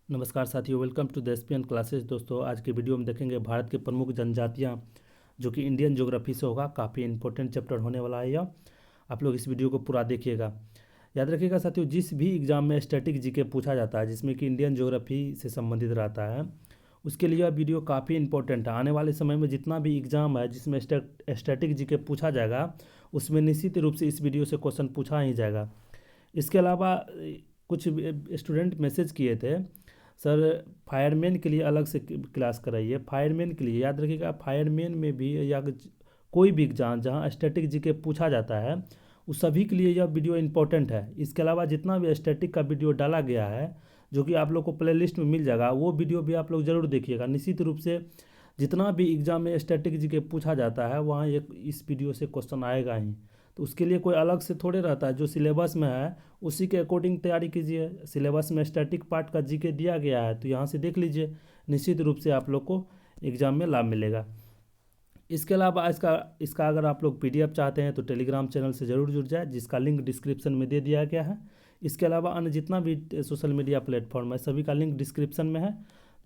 नमस्कार साथियों, welcome to the SPN classes. दोस्तों, आज के वीडियो में देखेंगे भारत की प्रमुख जनजातियां, जो कि इंडियन ज्योग्राफी से होगा। काफ़ी इंपॉर्टेंट चैप्टर होने वाला है यह। आप लोग इस वीडियो को पूरा देखिएगा। याद रखिएगा साथियों, जिस भी एग्जाम में स्टैटिक जीके पूछा जाता है जिसमें कि इंडियन ज्योग्राफी से संबंधित रहता है, उसके लिए यह वीडियो काफ़ी इंपॉर्टेंट है। आने वाले समय में जितना भी एग्जाम है जिसमें स्टैटिक जीके पूछा जाएगा, उसमें निश्चित रूप से इस वीडियो से क्वेश्चन पूछा ही जाएगा। इसके अलावा कुछ स्टूडेंट मैसेज किए थे, सर फायरमैन के लिए अलग से क्लास कराइए। फायरमैन के लिए याद रखिएगा, फायरमैन में भी या कोई भी एग्जाम जहाँ स्टैटिक जीके पूछा जाता है, उस सभी के लिए यह वीडियो इंपॉर्टेंट है। इसके अलावा जितना भी स्टैटिक का वीडियो डाला गया है, जो कि आप लोग को प्ले लिस्ट में मिल जाएगा, वो वीडियो भी आप लोग ज़रूर देखिएगा। निश्चित रूप से जितना भी एग्जाम में स्टैटिक जीके पूछा जाता है, वहाँ एक इस वीडियो से क्वेश्चन आएगा ही। तो उसके लिए कोई अलग से थोड़े रहता है, जो सिलेबस में है उसी के अकॉर्डिंग तैयारी कीजिए। सिलेबस में स्टैटिक पार्ट का जीके दिया गया है, तो यहाँ से देख लीजिए। निश्चित रूप से आप लोग को एग्जाम में लाभ मिलेगा। इसके अलावा इसका अगर आप लोग पीडीएफ चाहते हैं तो टेलीग्राम चैनल से ज़रूर जुड़ जाए, जिसका लिंक डिस्क्रिप्शन में दे दिया गया है। इसके अलावा अन्य जितना भी सोशल मीडिया प्लेटफॉर्म है, सभी का लिंक डिस्क्रिप्शन में है,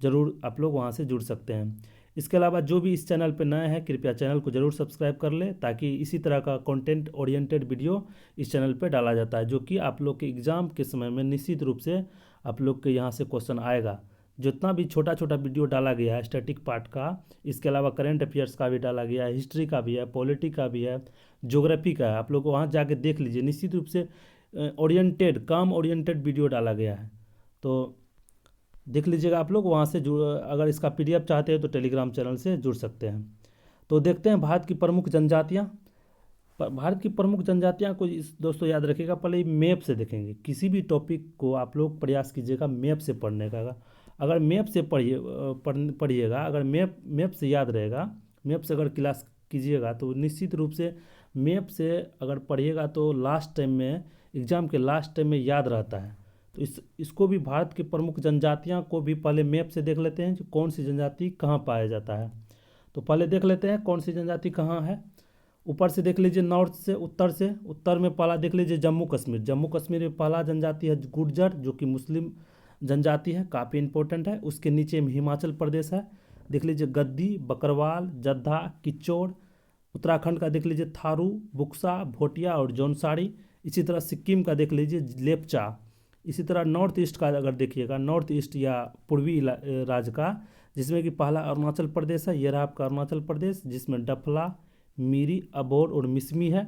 ज़रूर आप लोग वहाँ से जुड़ सकते हैं। इसके अलावा जो भी इस चैनल पर नए हैं, कृपया चैनल को ज़रूर सब्सक्राइब कर ले, ताकि इसी तरह का कंटेंट ओरिएंटेड वीडियो इस चैनल पर डाला जाता है, जो कि आप लोग के एग्ज़ाम के समय में निश्चित रूप से आप लोग के यहाँ से क्वेश्चन आएगा। जितना भी छोटा छोटा वीडियो डाला गया है स्टैटिक पार्ट का, इसके अलावा करंट अफेयर्स का भी डाला गया है, हिस्ट्री का भी है, पॉलिटी का भी है, ज्योग्राफी का है। आप लोग वहाँ जाके देख लीजिए। निश्चित रूप से ओरिएंटेड, काम ओरिएंटेड वीडियो डाला गया है, तो देख लीजिएगा आप लोग वहाँ से जुड़। अगर इसका पीडीएफ चाहते हैं तो टेलीग्राम चैनल से जुड़ सकते हैं। तो देखते हैं भारत की प्रमुख जनजातियाँ। भारत की प्रमुख जनजातियाँ को दोस्तों याद रखिएगा, पहले मैप से देखेंगे। किसी भी टॉपिक को आप लोग प्रयास कीजिएगा मैप से पढ़ने का। अगर मैप से पढ़िएगा, अगर मैप से याद रहेगा, मैप से अगर क्लास कीजिएगा, तो निश्चित रूप से मैप से अगर पढ़िएगा तो लास्ट टाइम में, एग्ज़ाम के लास्ट टाइम में याद रहता है। तो इसको भी, भारत की प्रमुख जनजातियाँ को भी पहले मैप से देख लेते हैं, कौन सी जनजाति कहाँ पाया जाता है। तो पहले देख लेते हैं कौन सी जनजाति कहाँ है। ऊपर से देख लीजिए, नॉर्थ से, उत्तर में पहला देख लीजिए जम्मू कश्मीर। जम्मू कश्मीर में पहला जनजाति है गुर्जर, जो कि मुस्लिम जनजाति है, काफ़ी इंपॉर्टेंट है। उसके नीचे में हिमाचल प्रदेश है, देख लीजिए गद्दी, बकरवाल, जद्दा, किच्चौड़। उत्तराखंड का देख लीजिए थारू, बुक्सा, भोटिया और जौनसारी। इसी तरह सिक्किम का देख लीजिए लेपचा। इसी तरह नॉर्थ ईस्ट का अगर देखिएगा, नॉर्थ ईस्ट या पूर्वी राज्य का, जिसमें कि पहला अरुणाचल प्रदेश है। ये रहा आपका अरुणाचल प्रदेश, जिसमें डफला, मीरी, अबोर और मिसमी है।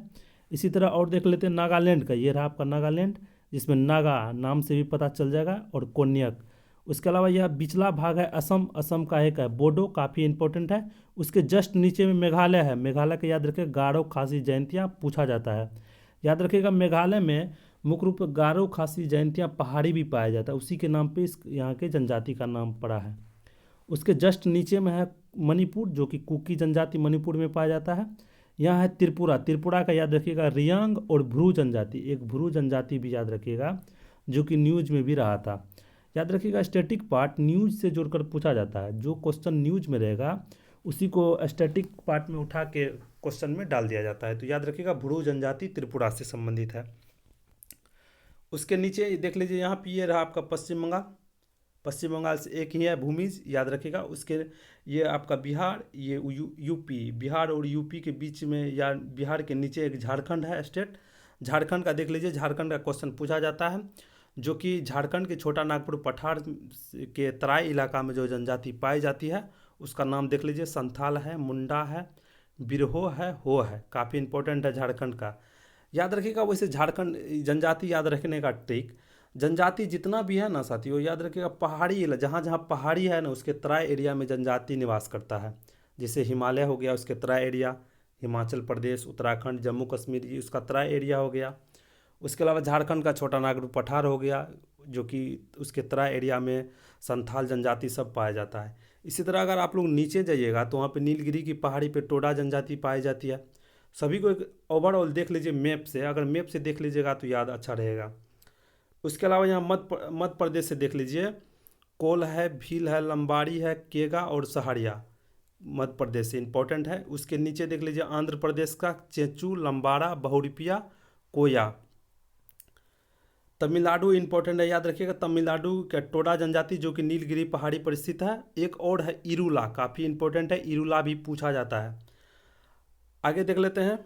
इसी तरह और देख लेते हैं नागालैंड का। ये रहा आपका नागालैंड, जिसमें नागा नाम से भी पता चल जाएगा, और कोन्यक। उसके अलावा यह पिछला भाग है असम। असम का एक है बोडो, काफ़ी इंपॉर्टेंट है। उसके जस्ट नीचे में मेघालय है। मेघालय का याद रखें, गारो खासी जयंतियाँ पूछा जाता है। याद रखिएगा, मेघालय में मुख्य रूप से गारो खासी जयंतियाँ पहाड़ी भी पाया जाता है, उसी के नाम पे इस यहाँ के जनजाति का नाम पड़ा है। उसके जस्ट नीचे में है मणिपुर, जो कि कुकी जनजाति मणिपुर में पाया जाता है। यहाँ है त्रिपुरा। त्रिपुरा का याद रखिएगा रियांग और भ्रू जनजाति, एक भ्रू जनजाति भी याद रखिएगा, जो कि न्यूज में भी रहा था। याद रखिएगा, स्टैटिक पार्ट न्यूज से जोड़कर पूछा जाता है। जो क्वेश्चन न्यूज में रहेगा उसी को स्टैटिक पार्ट में उठा के क्वेश्चन में डाल दिया जाता है। तो याद रखिएगा, भ्रू जनजाति त्रिपुरा से संबंधित है। उसके नीचे देख लीजिए, यहाँ पे ये रहा आपका पश्चिम बंगाल। पश्चिम बंगाल से एक ही है भूमिज, याद रखिएगा। उसके ये आपका बिहार, ये यूपी। बिहार और यूपी के बीच में, या बिहार के नीचे एक झारखंड है स्टेट। झारखंड का देख लीजिए, झारखंड का क्वेश्चन पूछा जाता है, जो कि झारखंड के छोटा नागपुर पठार के तराई इलाका में जो जनजाति पाई जाती है, उसका नाम देख लीजिए, संथाल है, मुंडा है, बिरहो है, हो है। काफ़ी इंपॉर्टेंट है झारखंड का, याद रखिएगा। वैसे झारखंड जनजाति याद रखने का ट्रिक, जनजाति जितना भी है ना साथियों, याद रखिएगा पहाड़ी, जहाँ जहाँ पहाड़ी है ना, उसके तराई एरिया में जनजाति निवास करता है। जैसे हिमालय हो गया, उसके तराई एरिया, हिमाचल प्रदेश, उत्तराखंड, जम्मू कश्मीर, ये उसका तराई एरिया हो गया। उसके अलावा झारखंड का छोटा नागपुर पठार हो गया, जो कि उसके तराई एरिया में संथाल जनजाति सब पाया जाता है। इसी तरह अगर आप लोग नीचे जाइएगा तो वहाँ पे नीलगिरी की पहाड़ी पे टोडा जनजाति पाई जाती है। सभी को एक ओवरऑल देख लीजिए मैप से, अगर मैप से देख लीजिएगा तो याद अच्छा रहेगा। उसके अलावा यहाँ मध्य प्रदेश से देख लीजिए, कोल है, भील है, लंबाड़ी है, केगा और सहारिया, मध्य प्रदेश से इंपॉर्टेंट है। उसके नीचे देख लीजिए आंध्र प्रदेश का चेंचू, लंबाड़ा, बहुरूपिया, कोया। तमिलनाडु इंपॉर्टेंट है, याद रखिएगा। तमिलनाडु का टोडा जनजाति जो कि नीलगिरी पहाड़ी पर स्थित है। एक और है इरुला, काफ़ी इंपॉर्टेंट है, इरुला भी पूछा जाता है। आगे देख लेते हैं।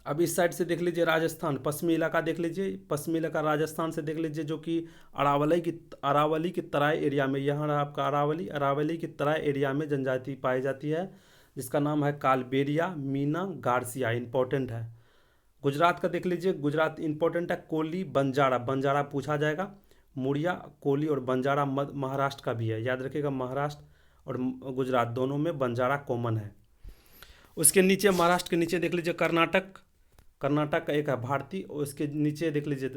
अब इस साइड से देख लीजिए राजस्थान, पश्चिमी इलाका देख लीजिए, पश्चिमी इलाका राजस्थान से देख लीजिए, जो कि अरावली की तराई एरिया में, यहाँ रहा आपका अरावली की तराई एरिया में जनजाति पाई जाती है, जिसका नाम है कालबेरिया मीना गार्सिया, इंपॉर्टेंट है। गुजरात का देख लीजिए, गुजरात इंपॉर्टेंट है, कोली बंजारा, बंजारा पूछा जाएगा। मुड़िया, कोली और बंजारा महाराष्ट्र का भी है, याद रखिएगा। महाराष्ट्र और गुजरात दोनों में बंजारा कॉमन है। उसके नीचे महाराष्ट्र के नीचे देख लीजिए कर्नाटक, कर्नाटक का एक है भारती। और उसके नीचे देख लीजिए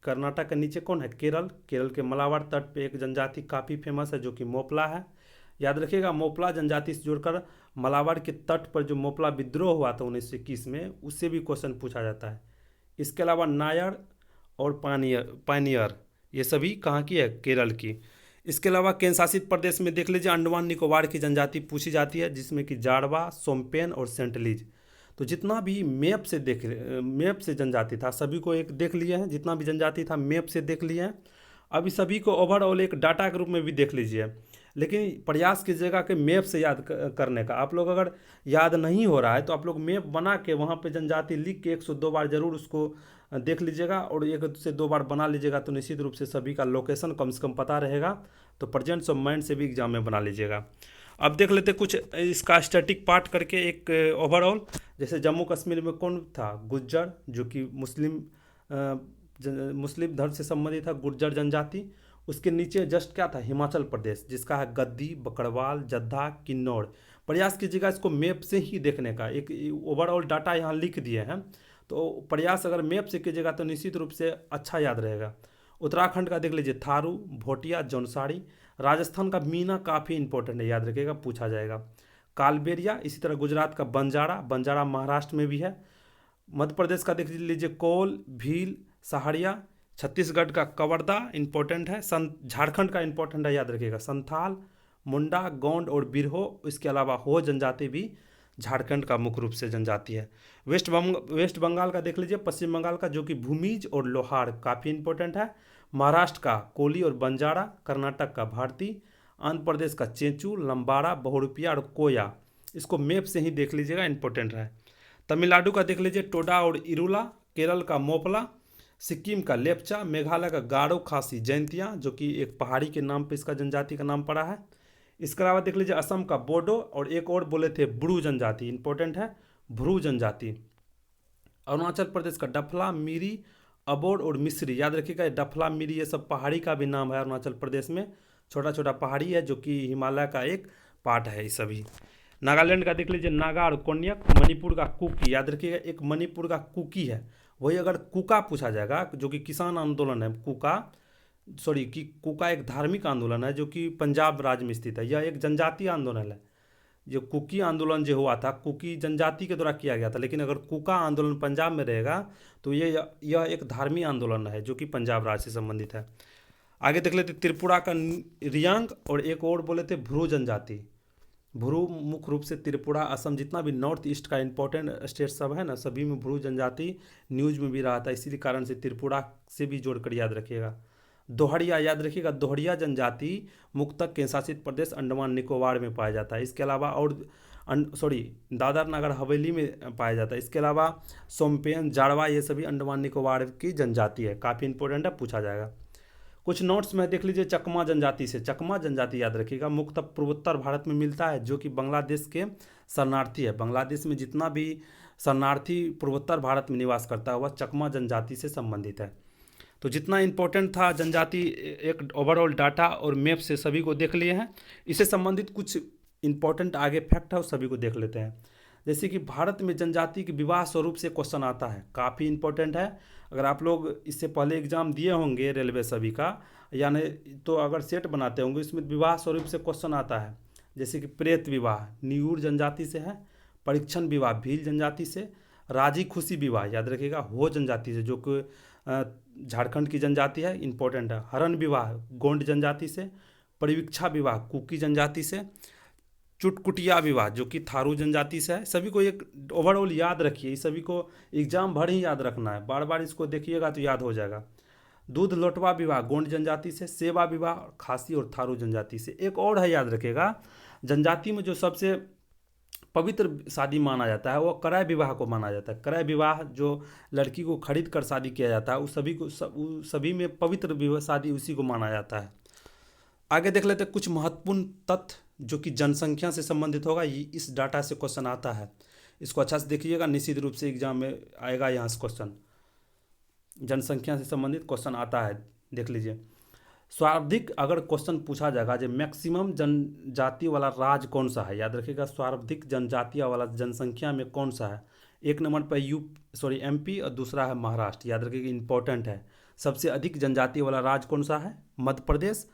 कर्नाटक के नीचे कौन है, केरल। केरल के मलाबार तट पे एक जनजाति काफ़ी फेमस है जो कि मोपला है, याद रखिएगा। मोपला जनजाति से जुड़कर मलाबार के तट पर जो मोपला विद्रोह हुआ था 1921 में, उससे भी क्वेश्चन पूछा जाता है। इसके अलावा नायर और पानियर ये सभी कहाँ की है, केरल की। इसके अलावा केंद्र शासित प्रदेश में देख लीजिए अंडमान निकोबार की जनजाति पूछी जाती है, जिसमें कि जाड़वा, सोमपेन और सेंटलीज। तो जितना भी मैप से जनजाति था सभी को एक देख लिए हैं, जितना भी जनजाति था मैप से देख लिए हैं। अभी सभी को ओवरऑल एक डाटा के रूप में भी देख लीजिए, लेकिन प्रयास कीजिएगा कि मैप से याद करने का। आप लोग अगर याद नहीं हो रहा है तो आप लोग मैप बना के वहाँ पे जनजाति लिख के 102 बार जरूर उसको देख लीजिएगा, और 1 से 2 बार बना लीजिएगा, तो निश्चित रूप से सभी का लोकेशन कम से कम पता रहेगा। तो प्रेजेंस ऑफ माइंड से भी एग्जाम में बना लीजिएगा। अब देख लेते कुछ इसका स्टैटिक पार्ट करके एक ओवरऑल। जैसे जम्मू कश्मीर में कौन था, गुज्जर, जो कि मुस्लिम धर्म से संबंधित था, गुर्जर जनजाति। उसके नीचे जस्ट क्या था, हिमाचल प्रदेश, जिसका है गद्दी, बकरवाल, जद्दा, किन्नौर। प्रयास कीजिएगा इसको मैप से ही देखने का, एक ओवरऑल डाटा यहाँ लिख दिए हैं, तो प्रयास अगर मैप से कीजिएगा तो निश्चित रूप से अच्छा याद रहेगा। उत्तराखंड का देख लीजिए थारू, भोटिया, जौनसारी। राजस्थान का मीना काफ़ी इंपॉर्टेंट है, याद रखिएगा, पूछा जाएगा। कालबेरिया। इसी तरह गुजरात का बंजारा, बंजारा महाराष्ट्र में भी है। मध्य प्रदेश का देख लीजिए कोल, भील, सहारिया। छत्तीसगढ़ का कवर्धा इंपॉर्टेंट है। झारखंड का इंपॉर्टेंट है, याद रखिएगा, संथाल, मुंडा, गोंड और बिरहो। इसके अलावा हो जनजाति भी झारखंड का मुख्य रूप से जनजाति है। वेस्ट बंगाल का देख लीजिए, पश्चिम बंगाल का, जो कि भूमिज और लोहार काफ़ी इंपॉर्टेंट है। महाराष्ट्र का कोली और बंजारा, कर्नाटक का भारती, आंध्र प्रदेश का चेंचू, लंबाड़ा, बहुरूपिया और कोया। इसको मैप से ही देख लीजिएगा, इंपॉर्टेंट है। तमिलनाडु का देख लीजिए टोडा और इरुला, केरल का मोपला, सिक्किम का लेप्चा, मेघालय का गारो खासी जयंतिया, जो कि एक पहाड़ी के नाम पे इसका जनजाति का नाम पड़ा है। इसके अलावा देख लीजिए असम का बोडो, और एक और बोले थे ब्रू जनजाति, इंपॉर्टेंट है, भ्रू जनजाति। अरुणाचल प्रदेश का डफला, मिरी, अबोर और मिस्री, याद रखिएगा। डफला, मिरी ये सब पहाड़ी का भी नाम है अरुणाचल प्रदेश में, छोटा छोटा पहाड़ी है जो कि हिमालय का एक पार्ट है ये सभी। नागालैंड का देख लीजिए नागा और कोन्याक। मणिपुर का कुकी, याद रखिएगा, एक मणिपुर का कुकी है। वही अगर कुका पूछा जाएगा, जो कि किसान आंदोलन है, कुका एक धार्मिक आंदोलन है जो कि पंजाब राज्य में स्थित है। यह एक जनजातीय आंदोलन है। जो कुकी आंदोलन जो हुआ था, कुकी जनजाति के द्वारा किया गया था, लेकिन अगर कुका आंदोलन पंजाब में रहेगा तो यह एक धार्मिक आंदोलन है जो कि पंजाब राज्य से संबंधित है। आगे देख लेते त्रिपुरा का रियांग, और एक और बोले थे भ्रू जनजाति। भ्रू मुख्य रूप से त्रिपुरा, असम, जितना भी नॉर्थ ईस्ट का इंपॉर्टेंट स्टेट सब है ना, सभी में भ्रू जनजाति न्यूज में भी रहा था, इसी कारण से त्रिपुरा से भी जोड़कर याद रखिएगा। दोहड़िया, याद रखिएगा, दोहड़िया जनजाति मुख्यतः केंद्र शासित प्रदेश अंडमान निकोबार में पाया जाता है। इसके अलावा दादर नगर हवेली में पाया जाता है। इसके अलावा सोमपेन, जाड़वा, ये सभी अंडमान निकोबार की जनजाति है, काफ़ी इंपॉर्टेंट है, पूछा जाएगा। कुछ नोट्स में देख लीजिए चकमा जनजाति से। चकमा जनजाति याद रखिएगा, मुख्यतः पूर्वोत्तर भारत में मिलता है, जो कि बांग्लादेश के शरणार्थी है। बांग्लादेश में जितना भी शरणार्थी पूर्वोत्तर भारत में निवास करता है वह चकमा जनजाति से संबंधित है। तो जितना इंपॉर्टेंट था जनजाति, एक ओवरऑल डाटा और मैप से सभी को देख लिए हैं। इससे संबंधित कुछ इंपॉर्टेंट आगे फैक्ट है, उस सभी को देख लेते हैं। जैसे कि भारत में जनजाति के विवाह स्वरूप से क्वेश्चन आता है, काफ़ी इंपॉर्टेंट है। अगर आप लोग इससे पहले एग्जाम दिए होंगे रेलवे सभी का, यानी तो अगर सेट बनाते होंगे, इसमें विवाह स्वरूप से क्वेश्चन आता है। जैसे कि प्रेत विवाह न्यूर जनजाति से है, परीक्षण विवाह भील जनजाति से, राजी खुशी विवाह याद रखिएगा हो जनजाति से, जो कि झारखंड की जनजाति है, इंपॉर्टेंट है। हरण विवाह गोंड जनजाति से, परिवीक्षा विवाह कुकी जनजाति से, चुटकुटिया विवाह जो कि थारू जनजाति से है। सभी को एक ओवरऑल याद रखिए, इस सभी को एग्जाम भर ही याद रखना है, बार बार इसको देखिएगा तो याद हो जाएगा। दूध लोटवा विवाह गोंड जनजाति से, सेवा विवाह खासी और थारू जनजाति से। एक और है, याद रखेगा, जनजाति में जो सबसे पवित्र शादी माना जाता है वो क्रय विवाह को माना जाता है। क्रय विवाह जो लड़की को खरीद कर शादी किया जाता है, उस सभी में पवित्र विवाह शादी उसी को माना जाता है। आगे देख लेते हैं कुछ महत्वपूर्ण तथ्य जो कि जनसंख्या से संबंधित होगा। ये इस डाटा से क्वेश्चन आता है, इसको अच्छा से देखिएगा, निश्चित रूप से एग्जाम में आएगा यहाँ से क्वेश्चन। जनसंख्या से संबंधित क्वेश्चन आता है, देख लीजिए। सर्वाधिक अगर क्वेश्चन पूछा जाएगा जो मैक्सिमम जनजाति वाला राज्य कौन सा है, याद रखिएगा, सर्वाधिक जनजातियाँ वाला जनसंख्या में कौन सा है। एक नंबर पर एमपी और दूसरा है महाराष्ट्र। याद रखिएगा, इंपॉर्टेंट है। सबसे अधिक जनजाति वाला राज्य कौन सा है, मध्य प्रदेश,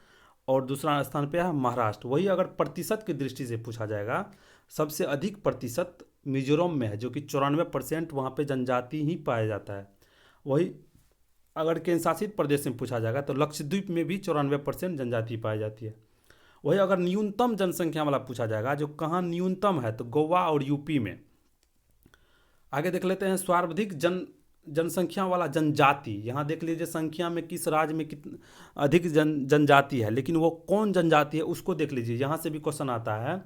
और दूसरा स्थान पे है महाराष्ट्र। वही अगर प्रतिशत की दृष्टि से पूछा जाएगा, सबसे अधिक प्रतिशत मिजोरम में है, जो कि 94% वहाँ पे जनजाति ही पाया जाता है। वही अगर केंद्र शासित प्रदेश में पूछा जाएगा तो लक्षद्वीप में भी 94% जनजाति पाई जाती है। वही अगर न्यूनतम जनसंख्या वाला पूछा जाएगा, जो कहाँ न्यूनतम है, तो गोवा और यूपी में। आगे देख लेते हैं सर्वाधिक जनसंख्या वाला जनजाति। यहाँ देख लीजिए संख्या में किस राज्य में कितनी अधिक जनजाति है, लेकिन वो कौन जनजाति है उसको देख लीजिए। यहाँ से भी क्वेश्चन आता है,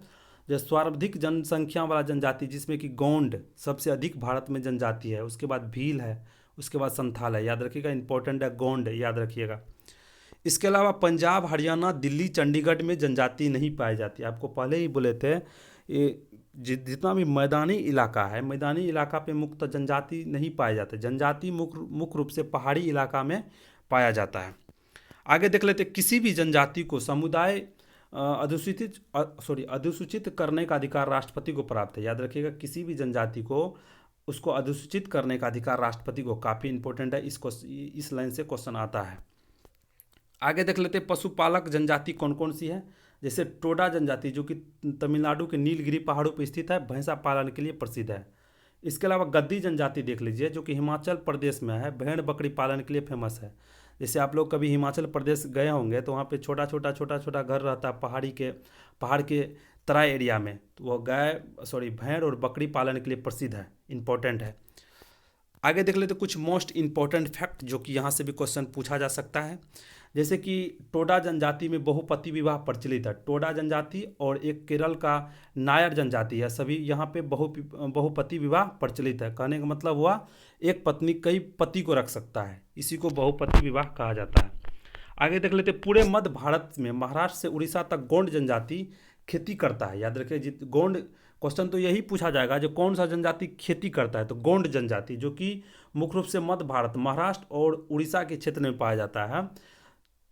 जो सर्वाधिक जनसंख्या वाला जनजाति जिसमें कि गोंड सबसे अधिक भारत में जनजाति है, उसके बाद भील है, उसके बाद संथाल है। याद रखिएगा, इंपॉर्टेंट है गोंड, याद रखिएगा। इसके अलावा पंजाब, हरियाणा, दिल्ली, चंडीगढ़ में जनजाति नहीं पाई जाती। आपको पहले ही बोले थे, ये जितना भी मैदानी इलाका है, मैदानी इलाका पे मुक्त जनजाति नहीं पाए जाते। जनजाति मुख्य रूप से पहाड़ी इलाका में पाया जाता है। आगे देख लेते, किसी भी जनजाति को समुदाय अधिसूचित करने का अधिकार राष्ट्रपति को प्राप्त है। याद रखिएगा, किसी भी जनजाति को उसको अधिसूचित करने का अधिकार राष्ट्रपति को, काफ़ी इंपॉर्टेंट है, इस लाइन से क्वेश्चन आता है। आगे देख लेते, पशुपालक जनजाति कौन कौन सी है। जैसे टोडा जनजाति जो कि तमिलनाडु के नीलगिरी पहाड़ों पर स्थित है, भैंसा पालन के लिए प्रसिद्ध है। इसके अलावा गद्दी जनजाति देख लीजिए, जो कि हिमाचल प्रदेश में है, भेड़ बकरी पालन के लिए फेमस है। जैसे आप लोग कभी हिमाचल प्रदेश गए होंगे तो वहाँ पे छोटा छोटा घर रहता है पहाड़ के तराई एरिया में, तो वो भेड़ और बकरी पालन के लिए प्रसिद्ध है, इंपॉर्टेंट है। आगे देख लेते कुछ मोस्ट इंपॉर्टेंट फैक्ट जो कि यहाँ से भी क्वेश्चन पूछा जा सकता है। जैसे कि टोडा जनजाति में बहुपति विवाह प्रचलित है। टोडा जनजाति और एक केरल का नायर जनजाति है, सभी यहाँ पे बहुपति विवाह प्रचलित है। कहने का मतलब हुआ एक पत्नी कई पति को रख सकता है, इसी को बहुपति विवाह कहा जाता है। आगे देख लेते, पूरे मध्य भारत में महाराष्ट्र से उड़ीसा तक गोंड जनजाति खेती करता है। याद रखिए, गोंड क्वेश्चन तो यही पूछा जाएगा, जो कौन सा जनजाति खेती करता है, तो गोंड जनजाति, जो कि मुख्य रूप से मध्य भारत, महाराष्ट्र और उड़ीसा के क्षेत्र में पाया जाता है।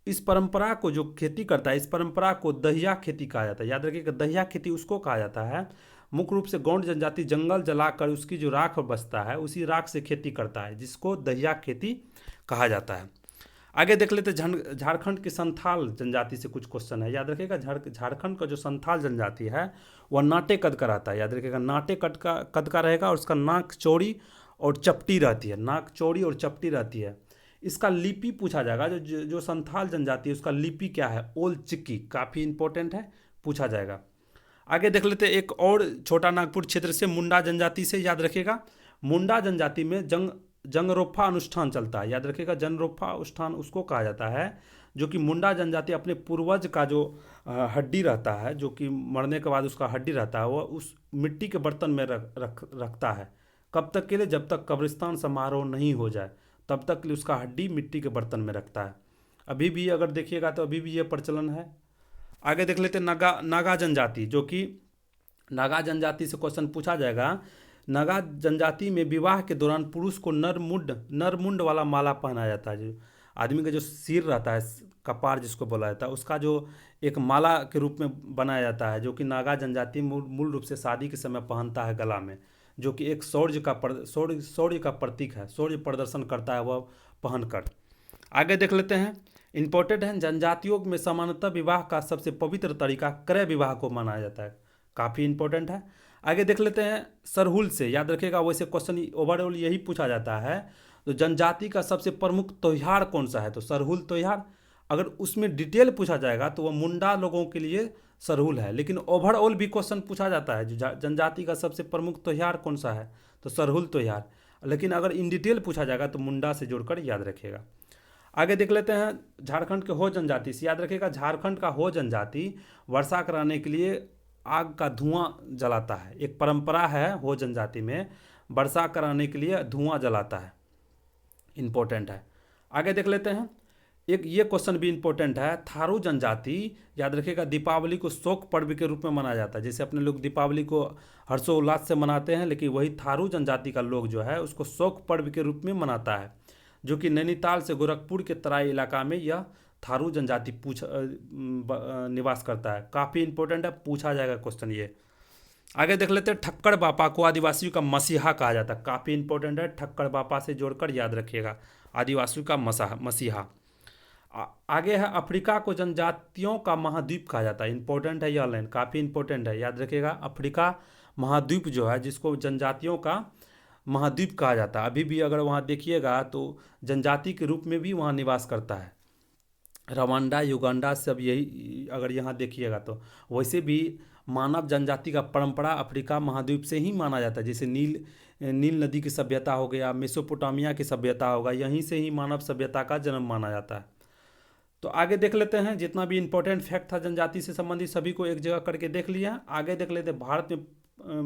इस परंपरा को जो खेती करता है, इस परंपरा को दहिया खेती कहा जाता है। याद रखिएगा, दहिया खेती उसको कहा जाता है, मुख्य रूप से गोंड जनजाति जंगल जलाकर उसकी जो राख बचता है उसी राख से खेती करता है, जिसको दहिया खेती कहा जाता है। आगे देख लेते, झारखंड की संथाल जनजाति से कुछ क्वेश्चन है। याद रखिएगा, झारखंड का जो संथाल जनजाति है वह नाटे कद का रहता है। याद रखिएगा, नाटे कद का रहेगा और उसका नाक चौड़ी और चपटी रहती है, नाक चौड़ी और चपटी रहती है। इसका लिपि पूछा जाएगा, जो संथाल जनजाति है उसका लिपि क्या है, ओल चिक्की, काफ़ी इंपॉर्टेंट है, पूछा जाएगा। आगे देख लेते, एक और छोटा नागपुर क्षेत्र से मुंडा जनजाति से। याद रखिएगा, मुंडा जनजाति में जंगरोफा अनुष्ठान चलता है। याद रखिएगा, जंगरोफा अनुष्ठान उसको कहा जाता है जो कि मुंडा जनजाति अपने पूर्वज का जो हड्डी रहता है, जो कि मरने के बाद उसका हड्डी रहता है, वो उस मिट्टी के बर्तन में रखता है। कब तक के लिए, जब तक कब्रिस्तान समारोह नहीं हो जाए तब तक के लिए उसका हड्डी मिट्टी के बर्तन में रखता है। अभी भी अगर देखिएगा तो अभी भी ये प्रचलन है। आगे देख लेते, नागा जनजाति, जो कि नागा जनजाति से क्वेश्चन पूछा जाएगा। नागा जनजाति में विवाह के दौरान पुरुष को नरमुंड वाला माला पहनाया जाता है। जो आदमी का जो सिर रहता है, कपार जिसको बोला जाता है, उसका जो एक माला के रूप में बनाया जाता है, जो कि नागा जनजाति मूल रूप से शादी के समय पहनता है गला में, जो कि एक शौर्य का प्रतीक है, शौर्य प्रदर्शन करता है वह पहनकर। आगे देख लेते हैं, इंपॉर्टेंट है, जनजातियों में सामान्यतः विवाह का सबसे पवित्र तरीका क्रय विवाह को माना जाता है, काफ़ी इंपॉर्टेंट है। आगे देख लेते हैं सरहुल से। याद रखिएगा, वैसे क्वेश्चन ओवरऑल यही पूछा जाता है, तो जनजाति का सबसे प्रमुख त्यौहार कौन सा है, तो सरहुल त्यौहार। अगर उसमें डिटेल पूछा जाएगा तो वह मुंडा लोगों के लिए सरहुल है, लेकिन ओवरऑल भी क्वेश्चन पूछा जाता है, जो जनजाति का सबसे प्रमुख त्यौहार कौन सा है, तो सरहुल त्यौहार। लेकिन अगर इन डिटेल पूछा जाएगा तो मुंडा से जोड़कर याद रखिएगा। आगे देख लेते हैं झारखंड के हो जनजाति से। याद रखिएगा, झारखंड का हो जनजाति वर्षा कराने के लिए आग का धुआं जलाता है। एक परंपरा है हो जनजाति में, वर्षा कराने के लिए धुआं जलाता है, इंपॉर्टेंट है। आगे देख लेते हैं, एक ये क्वेश्चन भी इंपॉर्टेंट है। थारू जनजाति, याद रखिएगा, दीपावली को शोक पर्व के रूप में मनाया जाता है। जैसे अपने लोग दीपावली को हर्षोल्लास से मनाते हैं, लेकिन वही थारू जनजाति का लोग जो है उसको शोक पर्व के रूप में मनाता है, जो कि नैनीताल से गोरखपुर के तराई इलाका में यह थारू जनजाति निवास करता है। काफ़ी इंपॉर्टेंट है, पूछा जाएगा क्वेश्चन ये। आगे देख लेते हैं, ठक्कर बापा को आदिवासियों का मसीहा कहा जाता है। काफ़ी इंपॉर्टेंट है, ठक्कर बापा से जोड़कर याद रखिएगा, आदिवासियों का मसीहा। आगे है, अफ्रीका को जनजातियों का महाद्वीप कहा जाता है। इंपॉर्टेंट है यह लाइन, काफ़ी इंपॉर्टेंट है, याद रखिएगा। अफ्रीका महाद्वीप जो है, जिसको जनजातियों का महाद्वीप कहा जाता है, अभी भी अगर वहाँ देखिएगा तो जनजाति के रूप में भी वहाँ निवास करता है। रवांडा, युगांडा सब यही, अगर यहाँ देखिएगा तो वैसे भी मानव जनजाति का परंपरा अफ्रीका महाद्वीप से ही माना जाता है। जैसे नील नदी की सभ्यता हो गया, मेसोपोटामिया की सभ्यता होगा, यहीं से ही मानव सभ्यता का जन्म माना जाता है। तो आगे देख लेते हैं, जितना भी इंपॉर्टेंट फैक्ट था जनजाति से संबंधित सभी को एक जगह करके देख लिया। आगे देख लेते हैं,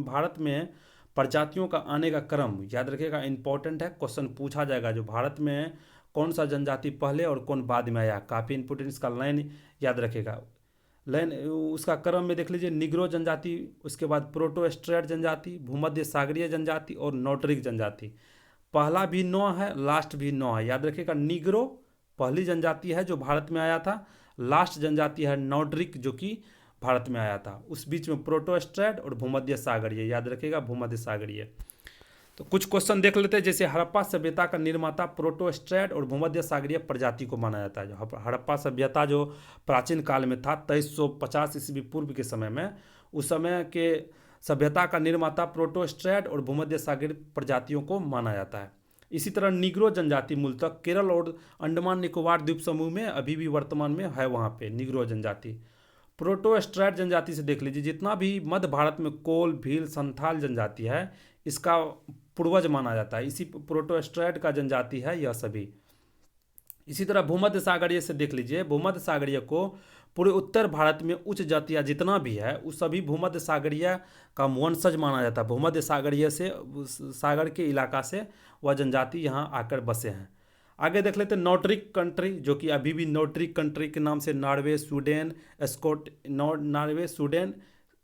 भारत में प्रजातियों का आने का क्रम। याद रखिएगा, इंपॉर्टेंट है, क्वेश्चन पूछा जाएगा, जो भारत में कौन सा जनजाति पहले और कौन बाद में आया। काफ़ी इंपॉर्टेंट, इसका लाइन याद रखिएगा। लाइन उसका क्रम में देख लीजिए, निग्रो जनजाति, उसके बाद प्रोटो स्ट्रेट जनजाति, भूमध्य सागरीय जनजाति और नोटरिक जनजाति। पहला भी 9 है, लास्ट भी 9 है। याद रखिएगा, निग्रो पहली जनजाति है जो भारत में आया था, लास्ट जनजाति है नोटरिक जो कि भारत में आया था। उस बीच में प्रोटो स्ट्रेट और भूमध्य सागरीय, याद रखिएगा, भूमध्य सागरीय। तो कुछ क्वेश्चन देख लेते हैं, जैसे हड़प्पा सभ्यता का निर्माता प्रोटो स्ट्रेट और भूमध्य सागरीय प्रजाति को माना जाता है। जो हड़प्पा सभ्यता जो प्राचीन काल में था, 2350 ईस्वी पूर्व के समय में, उस समय के सभ्यता का निर्माता प्रोटो स्ट्रेट और भूमध्य सागरीय प्रजातियों को माना जाता है। इसी तरह निग्रो जनजाति मूलतः केरल और अंडमान निकोबार द्वीप समूह में अभी भी वर्तमान में है, वहाँ पे निग्रो जनजाति। प्रोटो स्ट्रेट जनजाति से देख लीजिए, जितना भी मध्य भारत में कोल, भील, संथाल जनजाति है, इसका पूर्वज माना जाता है। इसी प्रोटो स्ट्रेट का जनजाति है यह सभी। इसी तरह भूमध्य सागरीय से देख लीजिए, भूमध्य सागरीय को पूरे उत्तर भारत में उच्च जातियाँ जितना भी है उस सभी भूमध्य सागरीय का वंशज माना जाता है। भूमध्य सागरीय से, सागर के इलाका से वह जनजाति यहाँ आकर बसे हैं। आगे देख लेते हैं, नोटरिक कंट्री, जो कि अभी भी नोटरिक कंट्री के नाम से नॉर्वे, स्वीडन, नॉर्वे, स्वीडन,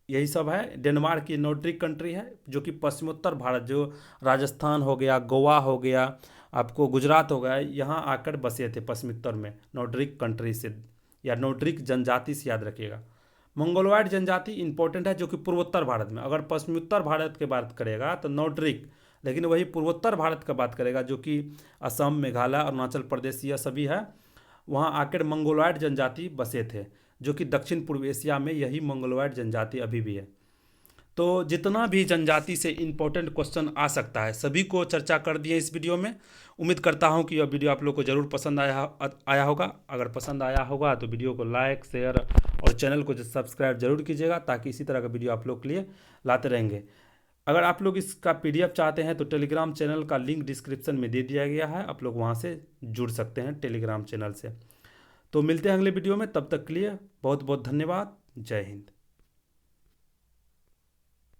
यही सब है। डेनमार्क की नोटरिक कंट्री है, जो कि पश्चिमोत्तर भारत, जो राजस्थान हो गया, गोवा हो गया, आपको गुजरात हो गया, यहाँ आकर बसे थे पश्चिमोत्तर में, नोटरिक कंट्री से या नोटरिक जनजाति से याद रखिएगा। मंगोलॉयड जनजाति इंपॉर्टेंट है, जो कि पूर्वोत्तर भारत में, अगर पश्चिमोत्तर भारत की बात करेगा तो नोटरिक, लेकिन वही पूर्वोत्तर भारत का बात करेगा, जो कि असम, मेघालय, अरुणाचल प्रदेश, यह सभी है, वहाँ आकर मंगोलॉयड जनजाति बसे थे, जो कि दक्षिण पूर्व एशिया में यही मंगोलॉयड जनजाति अभी भी है। तो जितना भी जनजाति से इम्पोर्टेंट क्वेश्चन आ सकता है सभी को चर्चा कर दिए इस वीडियो में। उम्मीद करता हूं कि यह वीडियो आप लोग को ज़रूर पसंद आया होगा। अगर पसंद आया होगा तो वीडियो को लाइक, शेयर और चैनल को सब्सक्राइब जरूर कीजिएगा, ताकि इसी तरह का वीडियो आप लोग के लिए लाते रहेंगे। अगर आप लोग इसका PDF चाहते हैं तो टेलीग्राम चैनल का लिंक डिस्क्रिप्शन में दे दिया गया है, आप लोग वहाँ से जुड़ सकते हैं टेलीग्राम चैनल से। तो मिलते हैं अगले वीडियो में, तब तक के लिए बहुत बहुत धन्यवाद। जय हिंद।